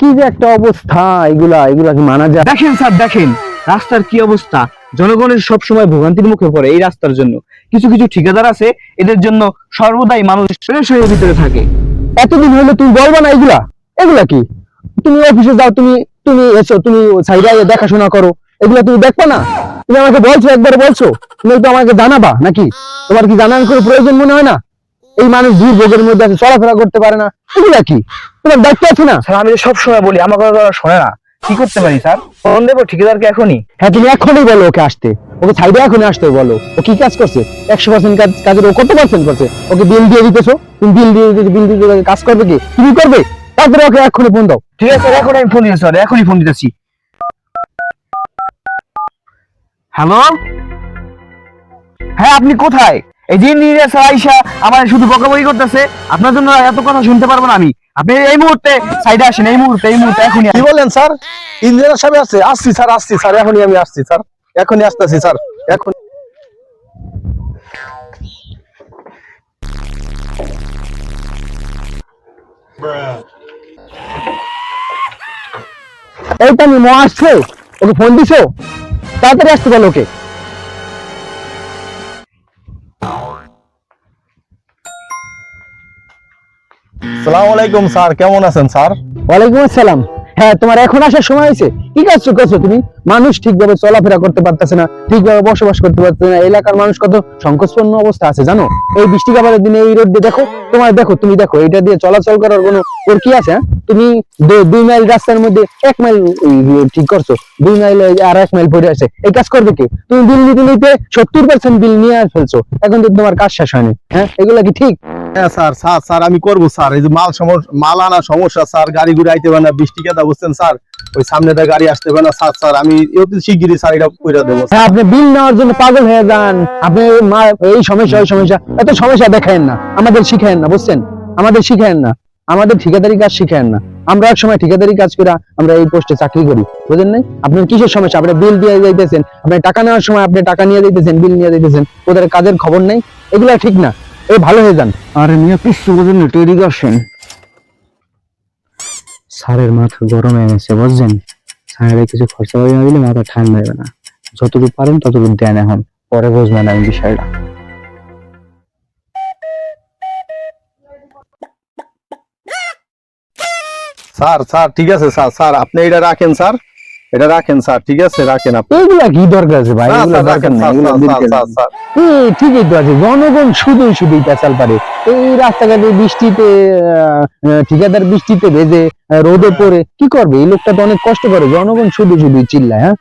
কি যে একটা অবস্থা, এগুলা এগুলা কি মানা যায়? দেখেন স্যার, দেখেন রাস্তার কি অবস্থা। জনগণের সব সময় ভোগান্তির মুখে পড়ে এই রাস্তার জন্য। কিছু কিছু ঠিকাদার আছে, এদের জন্য সর্বদাই মানুষ প্রেশারের ভিতরে থাকে। এতদিন হলো তুমি বলবা না এগুলা? এগুলা কি? তুমি অফিসে যাও, তুমি তুমি এসো, তুমি সাইডে দেখাশোনা করো, এগুলা তুমি দেখবা না? তুমি আমাকে বলছো, একবার বলছো, তুমি তো আমাকে জানাবা নাকি? তোমার কি জানার কোনো প্রয়োজন মনে হয় না? এই মানুষ দুর্ভোগের মধ্যে আছে, চলাফেরা করতে পারে না, এগুলা কি? তোমার দায়িত্ব আছে না? স্যার আমি সব সময় বলি, আমার কথা শোনে না। কি করতে পারি স্যার? ফোন দেবো ঠিকাদারকে এখনই? হ্যাঁ, তুমি এখনই বলো ওকে আসতে, ওকে সাইডে এখনই আসতে বলো। ও কি কাজ করছে? 100% কাজের ও কত পার্সেন্ট করছে? ওকে বিল দিয়ে দিতেছো, তুমি বিল দিয়ে কাজ করবে কি? তুমি করবে? তারপরে ওকে এখনই ফোন দাও। ঠিক আছে স্যার, এখন আমি ফোন দিচ্ছি স্যার, এখনই ফোন দিতেছি। হ্যালো, হ্যাঁ আপনি কোথায়? এই যে ইঞ্জিনিয়ার স্যার আইসা আমার শুধু বকাবকি করতেছে, আপনার জন্য এত কথা শুনতে পারবো না আমি। আপনি এই মুহূর্তে সাইডে আসেন, এই মুহূর্তে এখনই। কি বলেন স্যার? ইঞ্জিনিয়ার সাহেব আছে? আসছি স্যার, আসছি স্যার, এখনই আমি আসছি স্যার, এখনই আসতেছি স্যার, এখন। এই তো আমি আসছে, ওকে ফোন দিছো? তাড়াতাড়ি আসতে বলো ওকে। আসসালামু আলাইকুম স্যার, কেমন আছেন স্যার? ওয়ালাইকুম আসসালাম। হ্যাঁ, তোমার এখন আসার সময় হয়েছে। কি কাজ করছো তুমি? মানুষ ঠিকভাবে চলাফেরা করতে পারতেছে না, ঠিকভাবে বসবাস করতে পারতেছে না। এলাকার মানুষ কত সংকটপূর্ণ অবস্থা আছে জানো? এই বৃষ্টি কাবারের দিনে এই রোদ দিয়ে দেখো, তুমি দেখো এটা দিয়ে চলাচল করার কোনো ওর কি আছে? হ্যাঁ? তুমি 2 মাইল রাস্তার মধ্যে 1 মাইল ঠিক করছো, 2 মাইল আর 1 মাইল পড়ে আছে। এই কাজ করবে কি? তুমি বিল নিতে নিতে 70% বিল নিয়ে ফেলছো, এখন তো তোমার কাজ শেষ হয়নি। হ্যাঁ, এগুলা কি ঠিক? হ্যাঁ স্যার, স্যার স্যার আমি করবো স্যার। এই যে মাল আনা সমস্যা স্যার, গাড়ি ঘুরে আইতে পারে না, বৃষ্টি কেদা বুঝছেন স্যার, ওই সামনেটা গাড়ি আসতে পারে না স্যার। স্যার আমি অতি শিগগিরই স্যার এটা কইরা দেবো। হ্যাঁ, আপনি বিল নেওয়ার জন্য পাগল হয়ে যান। আপনি এই সমস্যা ওই সমস্যা এত সমস্যা দেখায়েন না, আমাদের শিখায়েন না, বুঝছেন? আমাদের শিখায়েন না, আমাদের ঠিকাদারি কাজ শিখায়েন না। আমরা এক সময় ঠিকাদারি কাজ করে আমরা এই পোস্টে চাকরি করি, বুঝেন নাই? আপনার কিসের সমস্যা? আপনি বিল দিয়ে যাইতেছেন, আপনি টাকা নেওয়ার সময় আপনি টাকা নিয়ে যাইতেছেন, বিল নিয়ে যাইতেছেন, ওদের কাজের খবর নেই। এগুলা ঠিক না, এই ভালো হয়ে যান। আরে মিয়া কিছু বোঝেন না, তৈরি করছেন। স্যারের মাথা গরম হয়ে গেছে, বুঝছেন? স্যারের কিছু খরচা বাড়ি না দিলে মাথা ঠান্ডা হবে না। যতটুকু পারেন ততটুকু দেন, এখন পরে বুঝবেন আমি বিষয়টা। স্যার স্যার ঠিক আছে স্যার, স্যার আপনি এটা রাখেন স্যার, এটা রাখেন স্যার, ঠিক আছে রাখেন আপনি। এগুলা কি দরকার আছে ভাই? এগুলা দরকার নেই, এগুলা ঠিকই তো আছে। জনগণ শুধুই পেঁচাল পারে। এই রাস্তাঘাটে বৃষ্টিতে ঠিকাদার বৃষ্টিতে ভেজে রোদে পড়ে কি করবে? এই লোকটা তো অনেক কষ্ট করে। জনগণ শুধুই চিল্লায়। হ্যাঁ,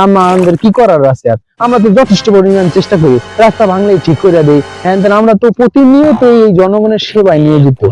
আমাদের কি করার আছে আর? আমরা তো যথেষ্ট পরিমাণ চেষ্টা করি, রাস্তা ভাঙলেই ঠিক করে দেই। হ্যাঁ, আমরা তো প্রতিনিয়ত এই জনগণের সেবায় নিয়োজিত।